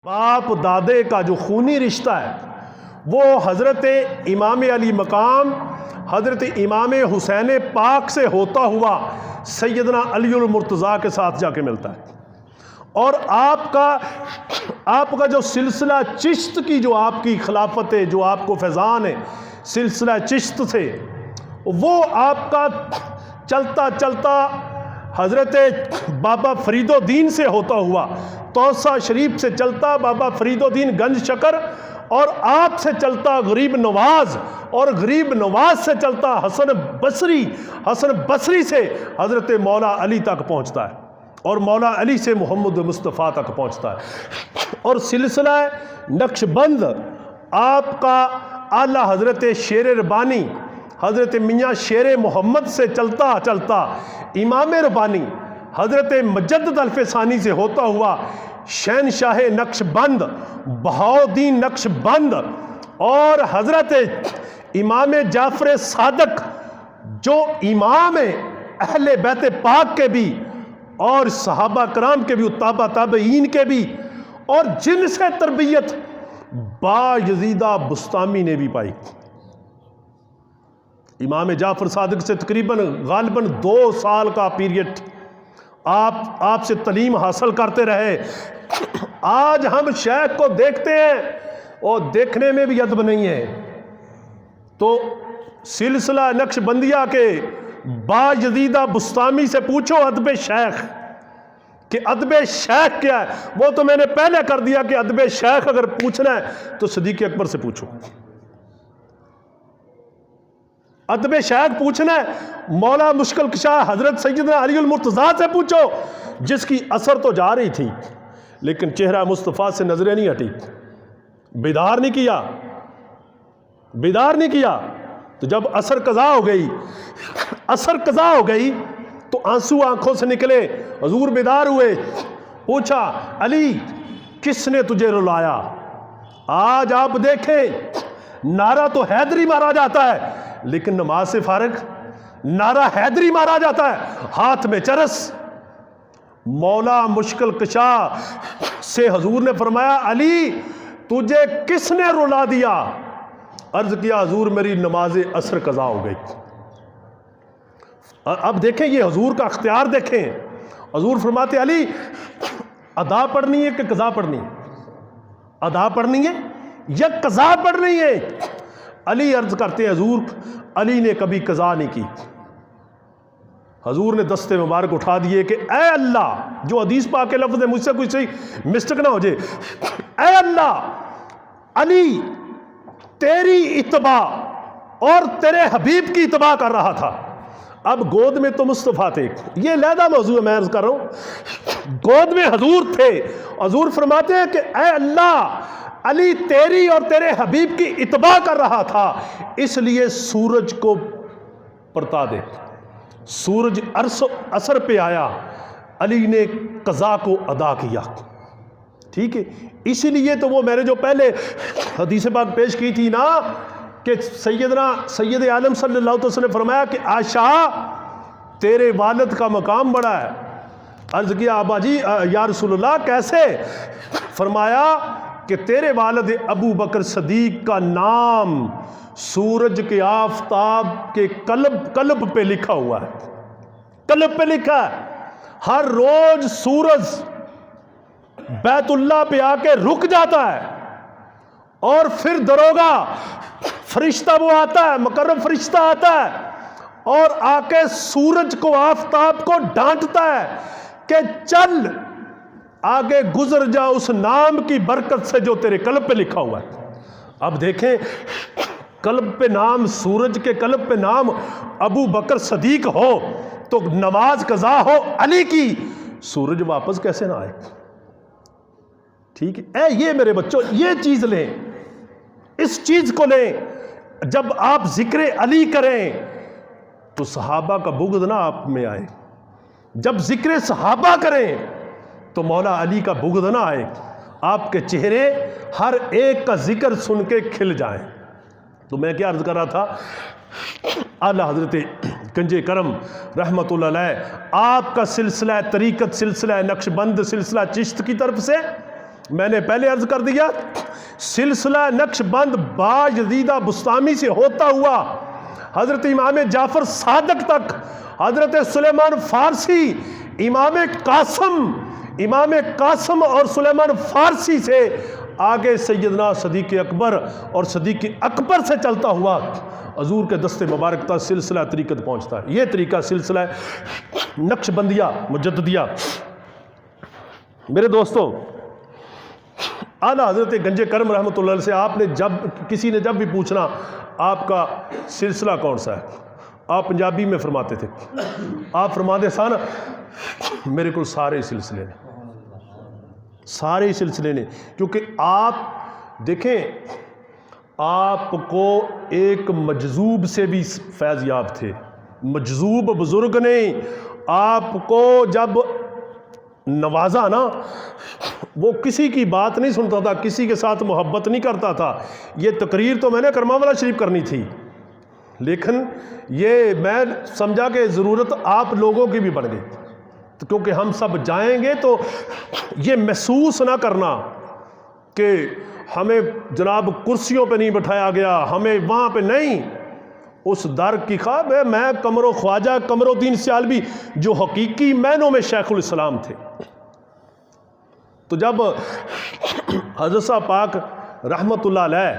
باپ دادے کا جو خونی رشتہ ہے وہ حضرت امام علی مقام حضرت امام حسین پاک سے ہوتا ہوا سیدنا علی المرتضیٰ کے ساتھ جا کے ملتا ہے. اور آپ کا جو سلسلہ چشت کی جو آپ کی خلافت ہے، جو آپ کو فیضان ہے سلسلہ چشت سے، وہ آپ کا چلتا چلتا حضرت بابا فرید الدین سے ہوتا ہوا توسا شریف سے چلتا بابا فرید الدین گنج شکر، اور آپ سے چلتا غریب نواز، اور غریب نواز سے چلتا حسن بصری سے حضرت مولا علی تک پہنچتا ہے، اور مولا علی سے محمد مصطفیٰ تک پہنچتا ہے. اور سلسلہ نقش بند آپ کا اعلیٰ حضرت شیر ربانی حضرت میاں شیر محمد سے چلتا چلتا امام ربانی حضرت مجدد الفسانی سے ہوتا ہوا شہنشاہ نقش بند بہاؤالدین نقش بند، اور حضرت امام جعفر صادق جو امام اہل بیت پاک کے بھی اور صحابہ کرام کے بھی، تابعین کے بھی، اور جن سے تربیت با یزیدہ بستامی نے بھی پائی. امام جعفر صادق سے غالباً 2 سال کا پیریڈ آپ سے تعلیم حاصل کرتے رہے. آج ہم شیخ کو دیکھتے ہیں اور دیکھنے میں بھی ادب نہیں ہے، تو سلسلہ نقش بندیہ کے با یزیدہ بستامی سے پوچھو ادب شیخ کہ ادب شیخ کیا ہے. وہ تو میں نے پہلے کر دیا کہ ادب شیخ اگر پوچھنا ہے تو صدیق اکبر سے پوچھو. ادب شیخ پوچھنا ہے مولا مشکل کشا حضرت سیدنا علی المرتضیٰ سے پوچھو، جس کی اثر تو جا رہی تھی لیکن چہرہ مصطفیٰ سے نظریں نہیں ہٹی. بیدار نہیں کیا تو جب اثر قضا ہو گئی تو آنسو آنکھوں سے نکلے. حضور بیدار ہوئے، پوچھا علی کس نے تجھے رلایا؟ آج آپ دیکھیں نعرہ تو حیدری مارا جاتا ہے لیکن نماز سے فارغ نعرہ حیدری مارا جاتا ہے، ہاتھ میں چرس. مولا مشکل کشا سے حضور نے فرمایا علی تجھے کس نے رلا دیا؟ عرض کیا حضور میری نماز عصر قضا ہو گئی. اب دیکھیں یہ حضور کا اختیار دیکھیں. حضور فرماتے علی ادا پڑھنی ہے کہ قضا پڑھنی ہے؟ ادا پڑھنی ہے یا قضا پڑھنی ہے؟ علی عرض کرتے ہیں حضور علی نے کبھی قضا نہیں کی. حضور نے دستے مبارک اٹھا دیے کہ اے اللہ، جو حدیث پاک کے لفظ ہے مجھ سے کوئی صحیح مسٹیک نہ ہو جائے، اے اللہ علی تیری اتباع اور تیرے حبیب کی اتباع کر رہا تھا. اب گود میں تو مصطفیٰ تھے، یہ علیحدہ موضوع ہے، میں عرض کر رہا ہوں گود میں حضور تھے. حضور فرماتے ہیں کہ اے اللہ علی تیری اور تیرے حبیب کی اتباع کر رہا تھا، اس لیے سورج کو پرتا دے. سورج عصر پہ آیا، علی نے قضا کو ادا کیا. ٹھیک ہے، اسی لیے تو وہ میں نے جو پہلے حدیث پاک پیش کی تھی نا کہ سید عالم صلی اللہ علیہ وسلم نے فرمایا کہ عائشہ تیرے والد کا مقام بڑا ہے. عرض کیا ابا جی یا رسول اللہ کیسے؟ فرمایا کہ تیرے والد ابو بکر صدیق کا نام سورج کے آفتاب کے قلب پہ لکھا ہوا ہے. قلب پہ لکھا ہے. ہر روز سورج بیت اللہ پہ آ کے رک جاتا ہے اور پھر دروگا فرشتہ وہ آتا ہے، مقرب فرشتہ آتا ہے اور آ کے سورج کو آفتاب کو ڈانٹتا ہے کہ چل آگے گزر جا اس نام کی برکت سے جو تیرے قلب پہ لکھا ہوا ہے. اب دیکھیں قلب پہ نام، سورج کے قلب پہ نام ابو بکر صدیق ہو تو نماز قضا ہو علی کی، سورج واپس کیسے نہ آئے؟ ٹھیک ہے، یہ میرے بچوں یہ چیز لیں، اس چیز کو لیں. جب آپ ذکر علی کریں تو صحابہ کا بغض نہ آپ میں آئے. جب ذکر صحابہ کریں تو مولا علی کا بغض نہ آئے. آپ کے چہرے ہر ایک کا ذکر سن کے کھل جائیں. تو میں کیا عرض کر رہا تھا، اعلیٰ حضرت گنج کرم رحمت اللہ علیہ آپ کا سلسلہ طریقت، سلسلہ نقش بند، سلسلہ چشت کی طرف سے میں نے پہلے عرض کر دیا سلسلہ نقش بند باجدیدہ بستامی سے ہوتا ہوا حضرت امام جعفر صادق تک، حضرت سلیمان فارسی، امام قاسم اور سلیمان فارسی سے آگے سیدنا صدیق اکبر اور صدیق اکبر سے چلتا ہوا حضور کے دست مبارک تک سلسلہ طریقت پہنچتا ہے۔ یہ طریقہ سلسلہ نقش بندیہ مجددیہ۔ میرے دوستو، اعلیٰ حضرت گنج کرم رحمۃ اللہ علیہ سے آپ نے کسی نے جب بھی پوچھنا آپ کا سلسلہ کون سا ہے، آپ پنجابی میں فرماتے تھے، آپ فرماتے سا نا میرے کو سارے سلسلے نے، سارے سلسلے نے، کیونکہ آپ دیکھیں آپ کو ایک مجذوب سے بھی فیض یاب تھے، مجذوب بزرگ نے آپ کو جب نوازا نا، وہ کسی کی بات نہیں سنتا تھا، کسی کے ساتھ محبت نہیں کرتا تھا۔ یہ تقریر تو میں نے کرما والا شریف کرنی تھی، لیکن یہ میں سمجھا کہ ضرورت آپ لوگوں کی بھی بن گئی، کیونکہ ہم سب جائیں گے تو یہ محسوس نہ کرنا کہ ہمیں جناب کرسیوں پہ نہیں بٹھایا گیا، ہمیں وہاں پہ نہیں، اس در کی خواب ہے۔ میں خواجہ قمر الدین سیالوی جو حقیقی معنوں میں شیخ الاسلام تھے، تو جب حضرت صاحب پاک رحمت اللہ علیہ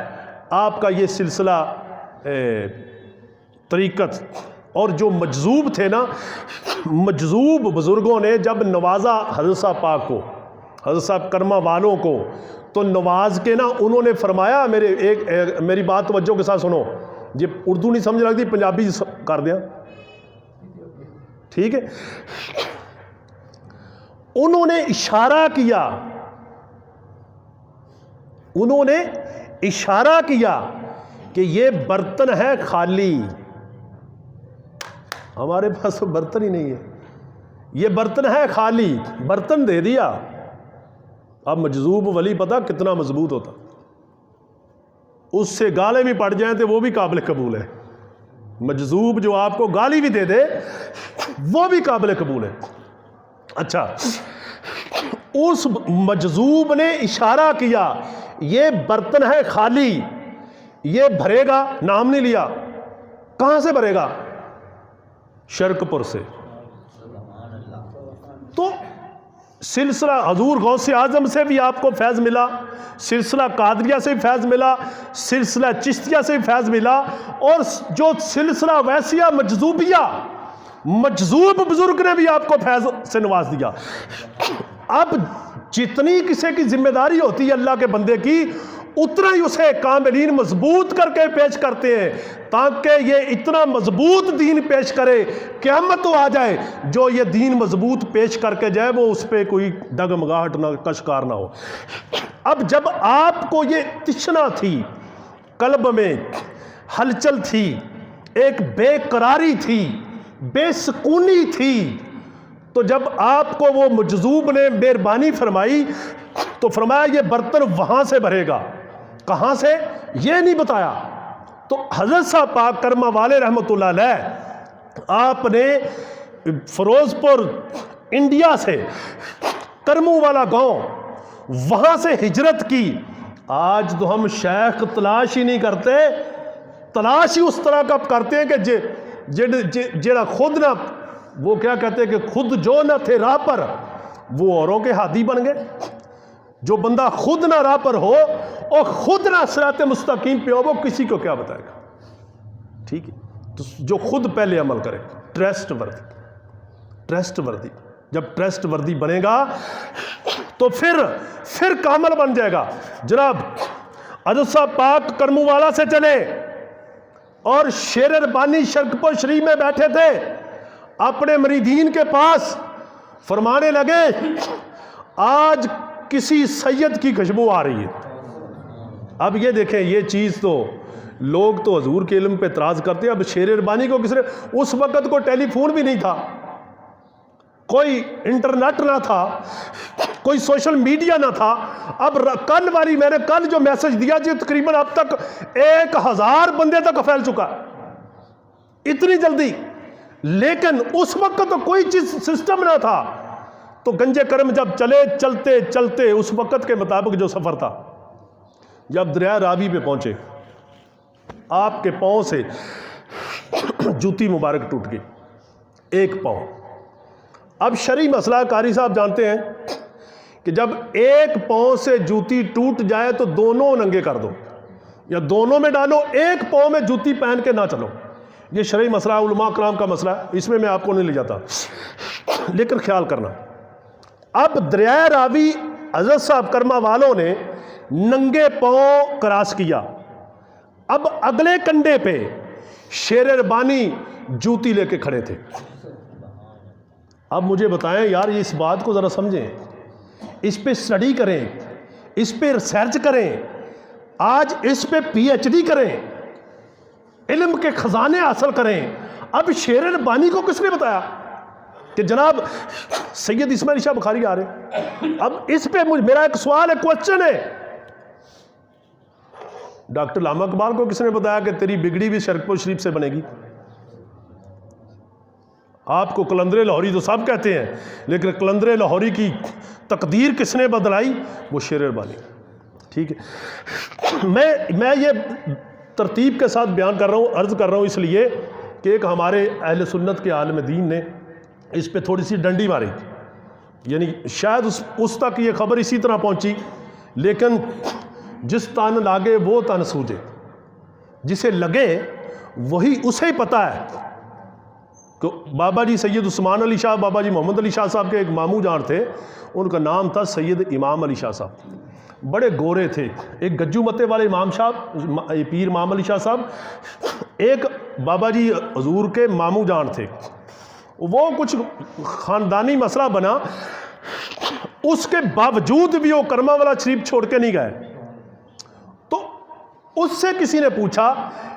آپ کا یہ سلسلہ طریقت اور جو مجذوب تھے نا، مجذوب بزرگوں نے جب نوازا حضرت صاحب پاک کو، حضرت صاحب کرما والوں کو، تو نواز کے نا انہوں نے فرمایا، میری بات توجہ کے ساتھ سنو، یہ اردو نہیں سمجھ لگتی پنجابی کر دیا، ٹھیک ہے؟ انہوں نے اشارہ کیا کہ یہ برتن ہے خالی، ہمارے پاس برتن ہی نہیں ہے، یہ برتن ہے خالی، برتن دے دیا۔ اب مجذوب ولی پتہ کتنا مضبوط ہوتا، اس سے گالے بھی پڑ جائیں تو وہ بھی قابل قبول ہے، مجذوب جو آپ کو گالی بھی دے دے وہ بھی قابل قبول ہے۔ اچھا، اس مجذوب نے اشارہ کیا یہ برتن ہے خالی، یہ بھرے گا، نام نہیں لیا، کہاں سے بھرے گا؟ شرک پور سے۔ تو سلسلہ حضور غوث اعظم سے بھی آپ کو فیض ملا، سلسلہ قادریہ سے بھی فیض ملا، سلسلہ چشتیہ سے بھی فیض ملا، اور جو سلسلہ ویسیہ مجذوبیہ، مجذوب بزرگ نے بھی آپ کو فیض سے نواز دیا۔ اب جتنی کسی کی ذمہ داری ہوتی ہے اللہ کے بندے کی، اتنا ہی اسے کاملین مضبوط کر کے پیش کرتے ہیں، تاکہ یہ اتنا مضبوط دین پیش کرے قیامت تو آ جائے، جو یہ دین مضبوط پیش کر کے جائے وہ اس پہ کوئی ڈگمگاہٹ نہ، کشکار نہ ہو۔ اب جب آپ کو یہ تشنا تھی، قلب میں ہلچل تھی، ایک بے قراری تھی، بے سکونی تھی، تو جب آپ کو وہ مجذوب نے مہربانی فرمائی تو فرمایا یہ برتن وہاں سے بھرے گا، کہاں سے یہ نہیں بتایا۔ تو حضرت صاحب پاک کرما والے رحمت اللہ علیہ آپ نے فیروز پور انڈیا سے کرمو والا گاؤں وہاں سے ہجرت کی۔ آج تو ہم شیخ تلاش ہی نہیں کرتے، تلاش ہی اس طرح کا کرتے ہیں کہ جڑا خود نہ، وہ کیا کہتے ہیں کہ خود جو نہ تھے راہ پر وہ اوروں کے ہادی بن گئے۔ جو بندہ خود نہ راہ پر ہو اور خود نہ صراط مستقیم پہ ہو، وہ کسی کو کیا بتائے گا؟ ٹھیک ہے، تو جو خود پہلے عمل کرے، ٹرسٹ وردی، جب ٹرسٹ وردی بنے گا تو پھر کامل بن جائے گا۔ جناب حضرت صاحب پاک کرمو والا سے چلے اور شیر ربانی شرکپور شریف میں بیٹھے تھے، اپنے مریدین کے پاس فرمانے لگے آج کسی سید کی خوشبو آ رہی ہے۔ اب یہ دیکھیں، یہ چیز تو لوگ تو حضور کے علم پہ اعتراض کرتے ہیں۔ اب شیر ربانی کو کس نے، اس وقت کوئی ٹیلی فون بھی نہیں تھا، کوئی انٹرنیٹ نہ تھا، کوئی سوشل میڈیا نہ تھا۔ اب میں نے کل جو میسج دیا جی تقریباً اب تک 1000 بندے تک پھیل چکا، اتنی جلدی۔ لیکن اس وقت تو کوئی چیز سسٹم نہ تھا، تو گنج کرم جب چلے چلتے چلتے اس وقت کے مطابق جو سفر تھا، جب دریا راوی پہ پہنچے آپ کے پاؤں سے جوتی مبارک ٹوٹ گئی، ایک پاؤں۔ اب شرعی مسئلہ قاری صاحب جانتے ہیں کہ جب ایک پاؤں سے جوتی ٹوٹ جائے تو دونوں ننگے کر دو یا دونوں میں ڈالو، ایک پاؤں میں جوتی پہن کے نہ چلو۔ یہ شرعی مسئلہ علماء کرام کا مسئلہ ہے، اس میں میں آپ کو نہیں لے جاتا، لیکن خیال کرنا۔ اب دریائے راوی حضرت صاحب کرما والوں نے ننگے پاؤں کراس کیا، اب اگلے کنڈے پہ شیر ربانی جوتی لے کے کھڑے تھے۔ اب مجھے بتائیں یار، یہ اس بات کو ذرا سمجھیں، اس پہ اسٹڈی کریں، اس پہ ریسرچ کریں، آج اس پہ پی ایچ ڈی کریں، علم کے خزانے حاصل کریں۔ اب شیر ربانی کو کس نے بتایا کہ جناب سید اسماعیل شاہ بخاری آ رہے ہیں؟ اب اس پہ میرا ایک سوال ہے، کوسچن ہے، ڈاکٹر علامہ اقبال کو کس نے بتایا کہ تیری بگڑی بھی شرکپور شریف سے بنے گی؟ آپ کو قلندر لاہوری تو سب کہتے ہیں، لیکن قلندر لاہوری کی تقدیر کس نے بدلائی؟ وہ شیر ربانی۔ ٹھیک ہے، میں یہ ترتیب کے ساتھ بیان کر رہا ہوں، عرض کر رہا ہوں اس لیے کہ ایک ہمارے اہل سنت کے عالم دین نے اس پہ تھوڑی سی ڈنڈی ماری، یعنی شاید اس تک یہ خبر اسی طرح پہنچی، لیکن جس تن لاگے وہ تن سوجے، جسے لگے وہی اسے ہی پتہ ہے کہ بابا جی سید عثمان علی شاہ، بابا جی محمد علی شاہ صاحب کے ایک ماموں جان تھے، ان کا نام تھا سید امام علی شاہ صاحب، بڑے گورے تھے، ایک گجو متے والے امام صاحب پیر امام علی شاہ صاحب، ایک بابا جی حضور کے ماموں جان تھے، وہ کچھ خاندانی مسئلہ بنا، اس کے باوجود بھی وہ کرما والا شریف چھوڑ کے نہیں گئے۔ تو اس سے کسی نے پوچھا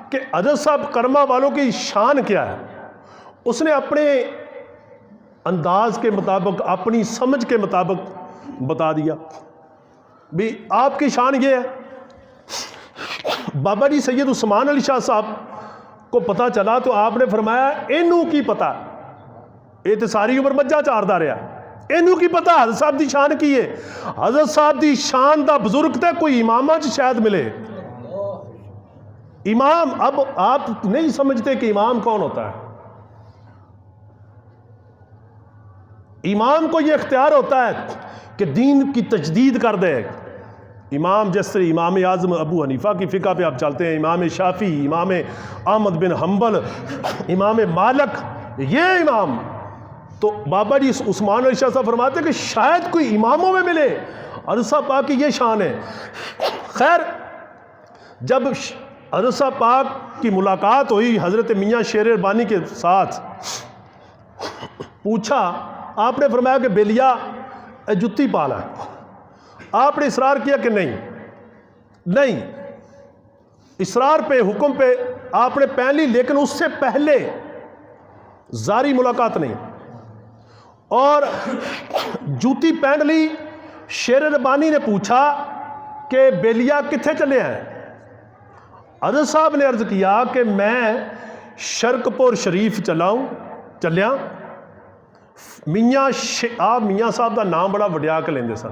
کہ حضرت صاحب کرما والوں کی شان کیا ہے؟ اس نے اپنے انداز کے مطابق، اپنی سمجھ کے مطابق بتا دیا بھی آپ کی شان یہ ہے۔ بابا جی سید عثمان علی شاہ صاحب کو پتہ چلا تو آپ نے فرمایا اینو کی پتہ، یہ تو ساری عمر مجھا چاردا رہا، اینو کی پتہ حضرت صاحب دی شان کی ہے؟ حضرت صاحب دی شان دا بزرگ تے کوئی امامہ چ شاید ملے۔ امام، اب آپ نہیں سمجھتے کہ امام کون ہوتا ہے؟ امام کو یہ اختیار ہوتا ہے کہ دین کی تجدید کر دے۔ امام جس طرح امام اعظم ابو حنیفہ کی فقہ پہ آپ چلتے ہیں، امام شافعی، امام احمد بن حنبل، امام مالک، یہ امام۔ تو بابا جی عثمان علی شاہ صاحب فرماتے ہیں کہ شاید کوئی اماموں میں ملے، حضرت صاحب پاک کی یہ شان ہے۔ خیر، جب حضرت صاحب پاک کی ملاقات ہوئی حضرت میاں شیر ربانی کے ساتھ، پوچھا، آپ نے فرمایا کہ بیلیا جتی پالا ہے۔ آپ نے اصرار کیا کہ نہیں، اصرار پہ، حکم پہ آپ نے پہن لی، لیکن اس سے پہلے زاری ملاقات نہیں، اور جوتی پہن لی۔ شیر ربانی نے پوچھا کہ بیلیا کتنے چلے ہیں؟ حضرت صاحب نے عرض کیا کہ میں شرکپور شریف چلیا۔ آپ میاں صاحب دا نام بڑا وڈیا کے لیندے سن،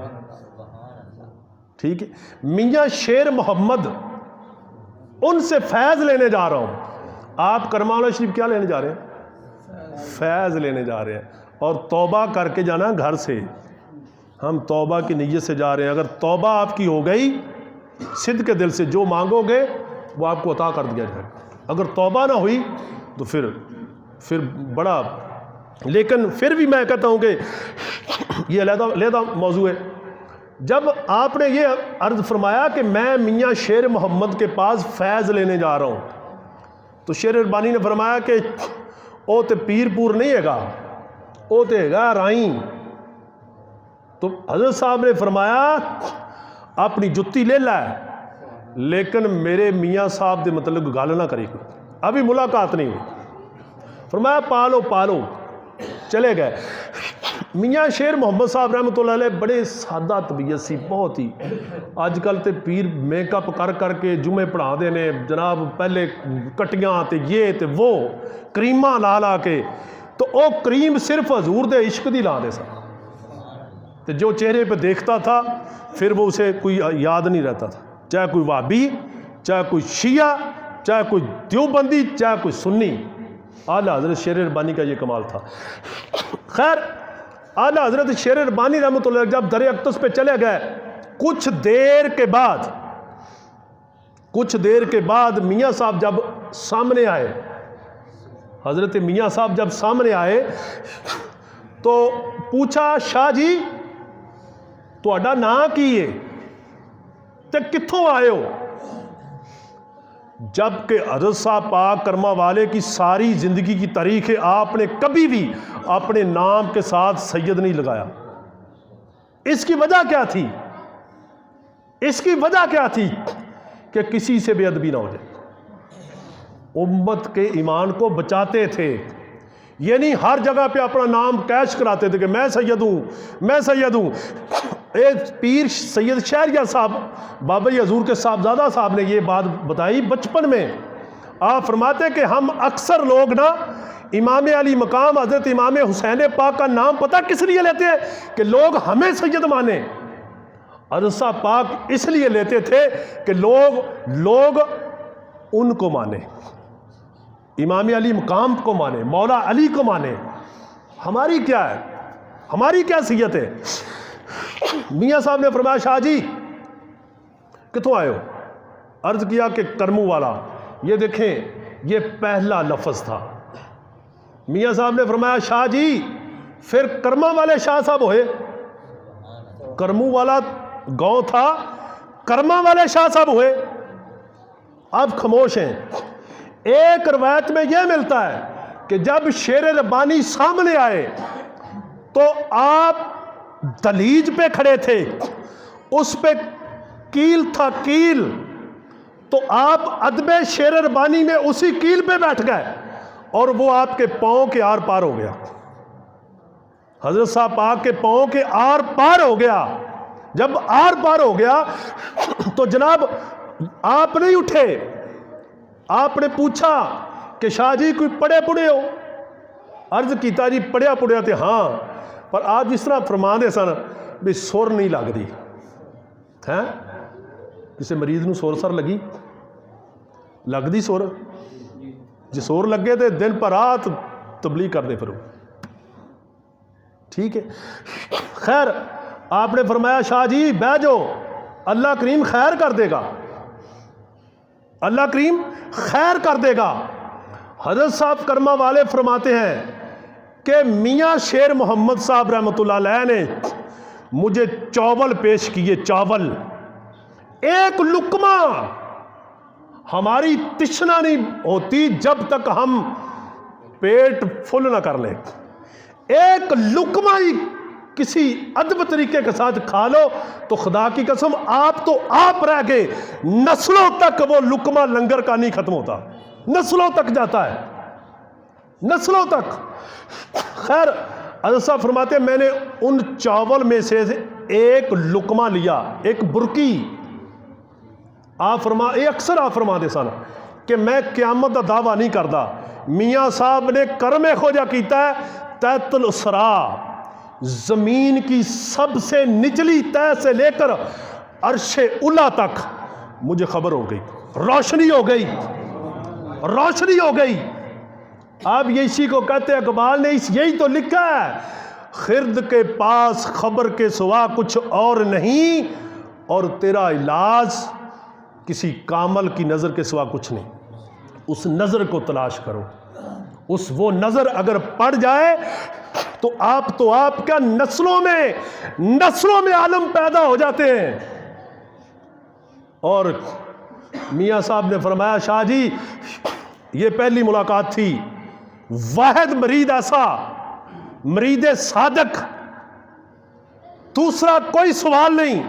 ٹھیک ہے، میاں شیر محمد، ان سے فیض لینے جا رہا ہوں۔ آپ کرما والا شریف کیا لینے جا رہے ہیں؟ فیض لینے جا رہے ہیں، اور توبہ کر کے جانا گھر سے۔ ہم توبہ کی نیت سے جا رہے ہیں، اگر توبہ آپ کی ہو گئی صدق کے دل سے، جو مانگو گے وہ آپ کو عطا کر دیا جائے گا۔ اگر توبہ نہ ہوئی تو پھر بڑا، لیکن پھر بھی میں کہتا ہوں کہ یہ علیحدہ موضوع ہے۔ جب آپ نے یہ عرض فرمایا کہ میں میاں شیر محمد کے پاس فیض لینے جا رہا ہوں، تو شیر ربانی نے فرمایا کہ او تے پیر پور نہیں ہے گا، او تے ہے گا رائیں۔ تو حضرت صاحب نے فرمایا اپنی جتی لے لائے، لیکن میرے میاں صاحب دے متعلق گل نہ کری، ابھی ملاقات نہیں ہوئی۔ فرمایا پالو، چلے گئے۔ میاں شیر محمد صاحب رحمۃ اللہ علیہ بڑے سادہ طبیعت سی، بہت ہی، اج کل تے پیر میک اپ کر کے جمعے پڑھا دینے جناب، پہلے کٹیاں تے یہ تے وہ کریماں لا کے، تو او کریم صرف حضور دے عشق دی لا دے سن۔ تو جو چہرے پہ دیکھتا تھا پھر وہ اسے کوئی یاد نہیں رہتا تھا، چاہے کوئی وہابی، چاہے کوئی شیعہ، چاہے کوئی دیوبندی، چاہے کوئی سنی۔ اعلیٰ حضرت شیر ربانی کا یہ کمال تھا۔ خیر، اعلیٰ حضرت شیر ربانی رحمۃ اللہ جب در اقدس پہ چلے گئے، کچھ دیر کے بعد میاں صاحب جب سامنے آئے، حضرت میاں صاحب جب سامنے آئے تو پوچھا، شاہ جی تہاڈا نام کی ہے تے کتھوں آئے ہو؟ جبکہ حضرت صاحب پاک کرما والے کی ساری زندگی کی تاریخ ہے، آپ نے کبھی بھی اپنے نام کے ساتھ سید نہیں لگایا۔ اس کی وجہ کیا تھی؟ اس کی وجہ کیا تھی؟ کہ کسی سے بے ادبی نہ ہو جائے، امت کے ایمان کو بچاتے تھے۔ یہ نہیں ہر جگہ پہ اپنا نام کیش کراتے تھے کہ میں سید ہوں، میں سید ہوں۔ ایک پیر سید شہریہ صاحب، بابا حضور کے صاحبزادہ صاحب نے یہ بات بتائی بچپن میں۔ آپ فرماتے کہ ہم اکثر لوگ نا امام علی مقام حضرت امام حسین پاک کا نام پتہ کس لیے لیتے ہیں؟ کہ لوگ ہمیں سید مانیں۔ حضرت صاحب پاک اس لیے لیتے تھے کہ لوگ ان کو مانیں، امام علی مقام کو مانیں، مولا علی کو مانیں۔ ہماری کیا ہے؟ ہماری کیا حیثیت ہے؟ میاں صاحب نے فرمایا، شاہ جی کتوں آئے ہو؟ عرض کیا کہ کرمو والا۔ یہ دیکھیں، یہ پہلا لفظ تھا۔ میاں صاحب نے فرمایا، شاہ جی پھر کرما والے شاہ صاحب ہوئے؟ کرمو والا گاؤں تھا، کرما والے شاہ صاحب ہوئے؟ آپ خاموش ہیں۔ ایک روایت میں یہ ملتا ہے کہ جب شیر ربانی سامنے آئے تو آپ دہلیز پہ کھڑے تھے، اس پہ کیل تھا، کیل، تو آپ ادب شیر ربانی میں اسی کیل پہ بیٹھ گئے اور وہ آپ کے پاؤں کے آر پار ہو گیا، حضرت صاحب پاک کے پاؤں کے آر پار ہو گیا۔ جب آر پار ہو گیا تو جناب آپ نہیں اٹھے، آپ نے پوچھا کہ شاہ جی کوئی پڑھے پڑھے ہو؟ عرض کیتا جی پڑھیا پڑھیا تھے ہاں، پر آپ جس طرح فرما دے سن بھی سر نہیں لگ دی ہے۔ کسی مریض نو سر لگی لگ دی سر؟ جی سر لگے تو دن پر رات تبلیغ کر دے پھر، ٹھیک ہے۔ خیر، آپ نے فرمایا، شاہ جی بیٹھ جاؤ، اللہ کریم خیر کر دے گا، اللہ کریم خیر کر دے گا۔ حضرت صاحب کرما والے فرماتے ہیں کہ میاں شیر محمد صاحب رحمۃ اللہ علیہ نے مجھے چاول پیش کیے، چاول، ایک لقمہ، ہماری تشنا نہیں ہوتی جب تک ہم پیٹ فل نہ کر لیں، ایک لقمہ ہی کسی ادب طریقے کے ساتھ کھا لو تو خدا کی قسم آپ تو آپ رہ گئے، نسلوں تک وہ لقمہ لنگر کا نہیں ختم ہوتا، نسلوں تک جاتا ہے، نسلوں تک۔ خیر، حضرت صاحب فرماتے ہیں میں نے ان چاول میں سے ایک لقمہ لیا، ایک برکی۔ اکثر آپ فرما دے سن کہ میں قیامت کا دعویٰ نہیں کرتا، میاں صاحب نے کرم خوجہ کیتا ہے، تحت الاسرا، زمین کی سب سے نچلی تہ سے لے کر عرش اولا تک مجھے خبر ہو گئی، روشنی ہو گئی، روشنی ہو گئی۔ آپ یہ اسی کو کہتے ہیں، اقبال نے یہی تو لکھا ہے، خرد کے پاس خبر کے سوا کچھ اور نہیں، اور تیرا علاج کسی کامل کی نظر کے سوا کچھ نہیں۔ اس نظر کو تلاش کرو، وہ نظر اگر پڑ جائے تو آپ کیا نسلوں میں عالم پیدا ہو جاتے ہیں۔ اور میاں صاحب نے فرمایا، شاہ جی یہ پہلی ملاقات تھی، واحد مرید ایسا، مرید صادق، دوسرا کوئی سوال نہیں۔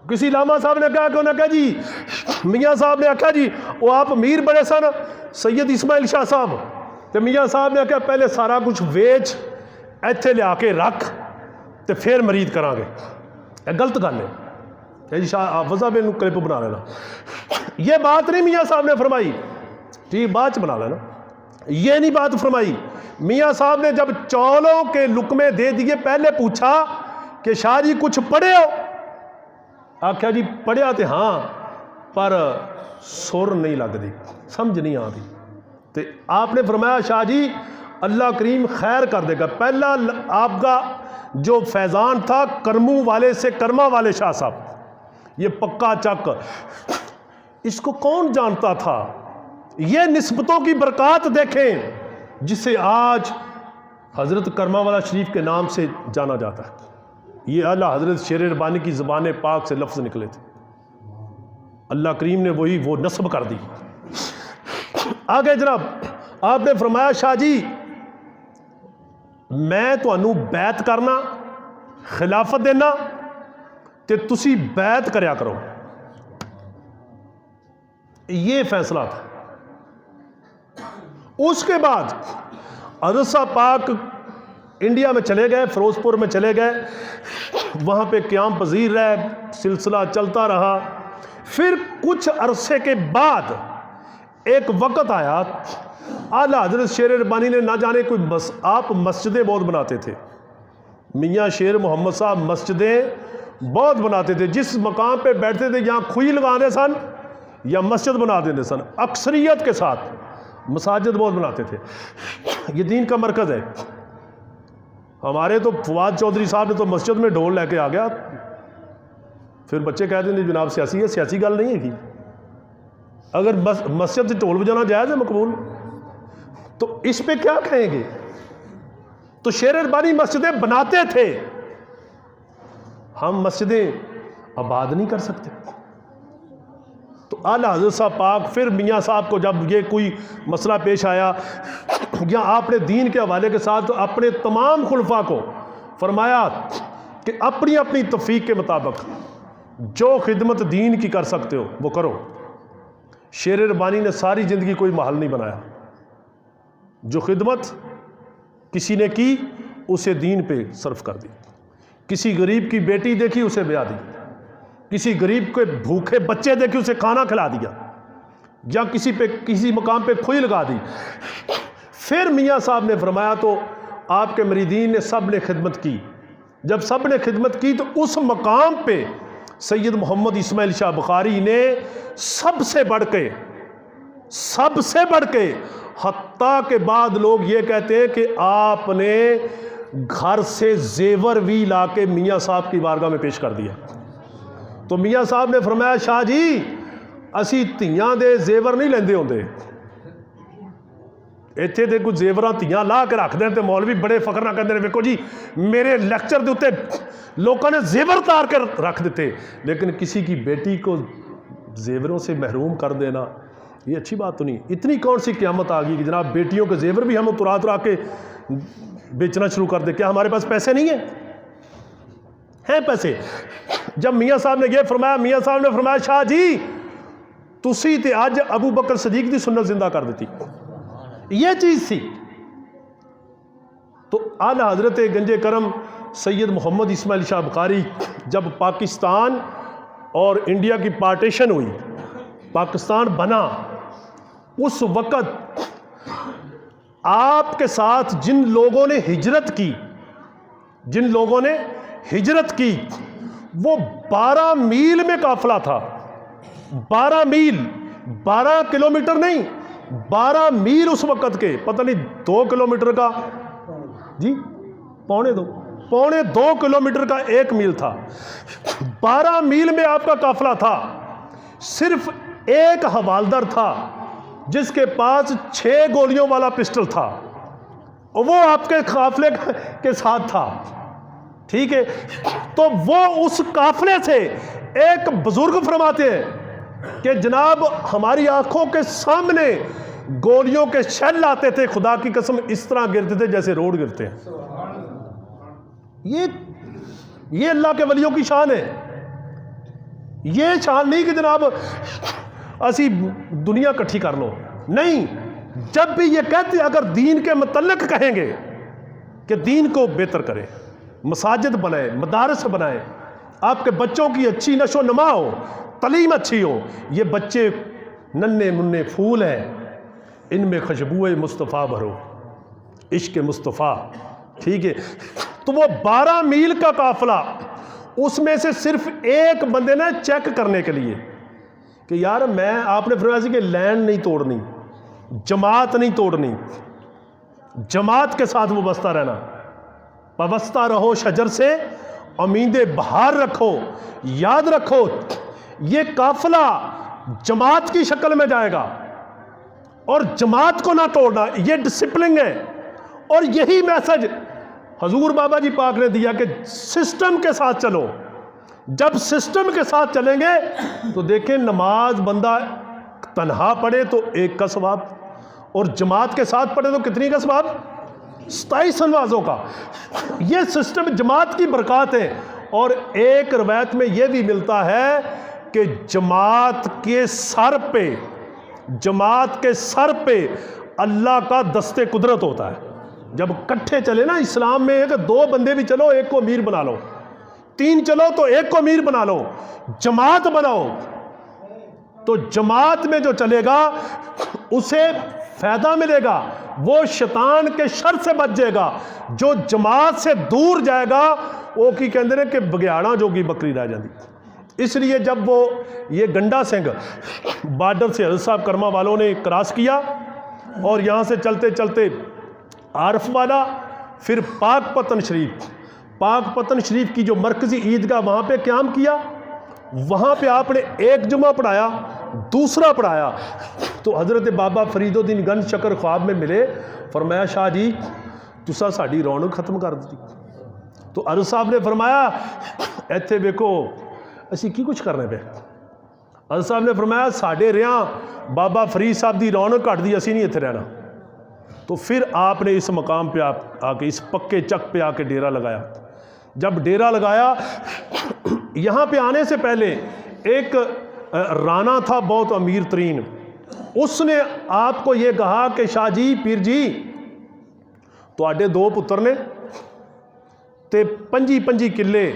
کسی علامہ صاحب نے کہا کہ انہوں نے کہا جی، میاں صاحب نے کہا جی وہ آپ امیر بڑے سن سید اسماعیل شاہ صاحب، تو میاں صاحب نے کہا پہلے سارا کچھ ویچ ایتھے لیا کے رکھ تو پھر مرید کرا گے، یہ غلط گل ہے جی، شاہ وضع میں کلپ بنا لینا، یہ بات نہیں میاں صاحب نے فرمائی، ٹھیک بعد چ بنا لینا، یہ نہیں بات فرمائی۔ میاں صاحب نے جب چولوں کے لقمے دے دیے، پہلے پوچھا کہ شاہ جی کچھ پڑھے ہو؟ آخیا جی پڑھیا تے ہاں پر سر نہیں لگتی، سمجھ نہیں آتی۔ تو آپ نے فرمایا شاہ جی اللہ کریم خیر کر دے گا۔ پہلا آپ کا جو فیضان تھا کرموں والے سے کرما والے شاہ صاحب، یہ پکا چک، اس کو کون جانتا تھا؟ یہ نسبتوں کی برکات دیکھیں جسے آج حضرت کرما والا شریف کے نام سے جانا جاتا ہے۔ یہ اعلیٰ حضرت شیر ربانی کی زبان پاک سے لفظ نکلے تھے، اللہ کریم نے وہ نسب کر دی۔ آگے جناب آپ نے فرمایا شاہ جی میں تانوں بیعت کرنا، خلافت دینا تے تسی بیعت کریا کرو۔ یہ فیصلہ تھا۔ اس کے بعد حضرت صاحب پاک انڈیا میں چلے گئے، فیروز پور میں چلے گئے، وہاں پہ قیام پذیر رہے، سلسلہ چلتا رہا۔ پھر کچھ عرصے کے بعد ایک وقت آیا، اعلیٰ حضرت شیر ربانی نے نہ جانے کوئی آپ مسجدیں بہت بناتے تھے، میاں شیر محمد صاحب مسجدیں بہت بناتے تھے، جس مقام پہ بیٹھتے تھے یہاں کھوئی لگانے سن یا مسجد بنا دیتے سن، اکثریت کے ساتھ مساجد بہت بناتے تھے۔ یہ دین کا مرکز ہے۔ ہمارے تو فواد چودھری صاحب نے تو مسجد میں ڈھول لے کے آ گیا، پھر بچے کہتے ہیں جناب سیاسی ہے، سیاسی گل نہیں ہے کہ اگر مسجد سے ڈھول بجانا جائز ہے مقبول، تو اس پہ کیا کہیں گے؟ تو شیر ربانی مسجدیں بناتے تھے، ہم مسجدیں آباد نہیں کر سکتے۔ تو اعلیٰ حضرت صاحب پاک پھر میاں صاحب کو جب یہ کوئی مسئلہ پیش آیا یا آپ نے دین کے حوالے کے ساتھ اپنے تمام خلفاء کو فرمایا کہ اپنی اپنی توفیق کے مطابق جو خدمت دین کی کر سکتے ہو وہ کرو۔ شیر ربانی نے ساری زندگی کوئی محل نہیں بنایا، جو خدمت کسی نے کی اسے دین پہ صرف کر دی۔ کسی غریب کی بیٹی دیکھی اسے بیاہ دی، کسی غریب کے بھوکے بچے دیکھے اسے کھانا کھلا دیا، یا کسی مقام پہ کھوئی لگا دی۔ پھر میاں صاحب نے فرمایا تو آپ کے مریدین نے سب نے خدمت کی۔ جب سب نے خدمت کی تو اس مقام پہ سید محمد اسماعیل شاہ بخاری نے سب سے بڑھ کے حتیٰ کے بعد لوگ یہ کہتے ہیں کہ آپ نے گھر سے زیور بھی لا کے میاں صاحب کی بارگاہ میں پیش کر دیا۔ تو میاں صاحب نے فرمایا شاہ جی اسی تیاں دے زیور نہیں لیندے ہوندے، ایتھے دے کچھ زیوراں تیاں لا کے رکھ دیں تے مولوی بڑے فخر نہ کہندے نے ویکھو جی میرے لیکچر دے اوتے لوگوں نے زیور تار کے رکھ دیتے، لیکن کسی کی بیٹی کو زیوروں سے محروم کر دینا یہ اچھی بات تو نہیں۔ اتنی کون سی قیامت آ گئی کہ جناب بیٹیوں کے زیور بھی ہم ترا کے بیچنا شروع کر دیں؟ کیا ہمارے پاس پیسے نہیں ہیں پیسے؟ جب میاں صاحب نے یہ فرمایا، میاں صاحب نے فرمایا شاہ جی تسی تے اج ابو بکر صدیق دی سنت زندہ کر دیتی، یہ چیز تھی۔ تو اعلیٰ حضرت گنج کرم سید محمد اسماعیل شاہ بخاری جب پاکستان اور انڈیا کی پارٹیشن ہوئی، پاکستان بنا، اس وقت آپ کے ساتھ جن لوگوں نے ہجرت کی وہ 12 میل میں قافلہ تھا، 12 میل، 12 کلومیٹر نہیں، 12 میل اس وقت کے، پتہ نہیں 2 کلومیٹر کا، جی پونے 2 کلومیٹر کا 1 میل تھا، 12 میل میں آپ کا قافلہ تھا۔ صرف ایک حوالدار تھا جس کے پاس 6 گولیوں والا پسٹل تھا، اور وہ آپ کے قافلے کے ساتھ تھا، ٹھیک ہے؟ تو وہ اس قافلے سے ایک بزرگ فرماتے ہیں کہ جناب ہماری آنکھوں کے سامنے گولیوں کے شیل آتے تھے، خدا کی قسم اس طرح گرتے تھے جیسے روڈ گرتے ہیں۔ یہ اللہ کے ولیوں کی شان ہے، یہ شان نہیں کہ جناب اسی دنیا کٹھی کر لو، نہیں۔ جب بھی یہ کہتے اگر دین کے متعلق کہیں گے کہ دین کو بہتر کریں، مساجد بنائیں، مدارس بنائیں، آپ کے بچوں کی اچھی نشو و نما ہو، تعلیم اچھی ہو، یہ بچے ننھے منھے پھول ہیں، ان میں خوشبوئے مصطفیٰ بھرو، عشق مصطفیٰ، ٹھیک ہے؟ تو تو وہ 12 میل کا قافلہ، اس میں سے صرف ایک بندے نے چیک کرنے کے لیے کہ یار میں، آپ نے فرمایا کہ لینڈ نہیں توڑنی، جماعت نہیں توڑنی، جماعت کے ساتھ وابستہ رہنا، وابستہ رہو شجر سے، امید بہار رکھو، یاد رکھو یہ قافلہ جماعت کی شکل میں جائے گا اور جماعت کو نہ توڑنا، یہ ڈسپلن ہے۔ اور یہی میسج حضور بابا جی پاک نے دیا کہ سسٹم کے ساتھ چلو۔ جب سسٹم کے ساتھ چلیں گے تو دیکھیں نماز بندہ تنہا پڑھے تو 1 کا ثواب، اور جماعت کے ساتھ پڑھے تو کتنی کا ثواب؟ 27 نمازوں کا۔ یہ سسٹم جماعت کی برکات ہے۔ اور ایک روایت میں یہ بھی ملتا ہے کہ جماعت کے سر پہ اللہ کا دست قدرت ہوتا ہے۔ جب کٹھے چلے نا، اسلام میں ہے کہ 2 بندے بھی چلو 1 کو امیر بنا لو، 3 چلو تو 1 کو امیر بنا لو، جماعت بناؤ تو جماعت میں جو چلے گا اسے فائدہ ملے گا، وہ شیطان کے شر سے بچ جائے گا۔ جو جماعت سے دور جائے گا وہ کی کہندے نے کہ بگیاڑاں جو کی بکری رہ جاندی۔ اس لیے جب وہ یہ گنڈا سنگھ بارڈر سے حضرت صاحب کرما والوں نے کراس کیا اور یہاں سے چلتے چلتے عارف والا، پھر پاک پتن شریف کی جو مرکزی عیدگاہ وہاں پہ قیام کیا، وہاں پہ آپ نے 1 جمعہ پڑھایا، دوسرا پڑھایا تو حضرت بابا فرید الدین گنج شکر خواب میں ملے، فرمایا شاہ جی تسا ساڈی رونق ختم کر دی۔ تو عرض صاحب نے فرمایا ایتھے ویکھو اسی کی کچھ کرنے پہ؟ عرض صاحب نے فرمایا ساڈے ریاں بابا فرید صاحب دی رونق گھٹ دی، اسی نہیں ایتھے رہنا۔ تو پھر آپ نے اس مقام پہ آ کے، اس پکے چک پہ آ کے ڈیرا لگایا۔ جب ڈیرا لگایا، یہاں پہ آنے سے پہلے ایک رانا تھا بہت امیر ترین، اس نے آپ کو یہ کہا کہ شاہ جی، پیر جی تواڈے 2 پتر نے تے 25 کلے،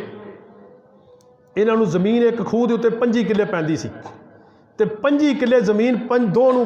انہاں نوں زمین ایک کھوہ دے اوتے 25 کلے پیندی سی تے 25 کلے زمین 2 نوں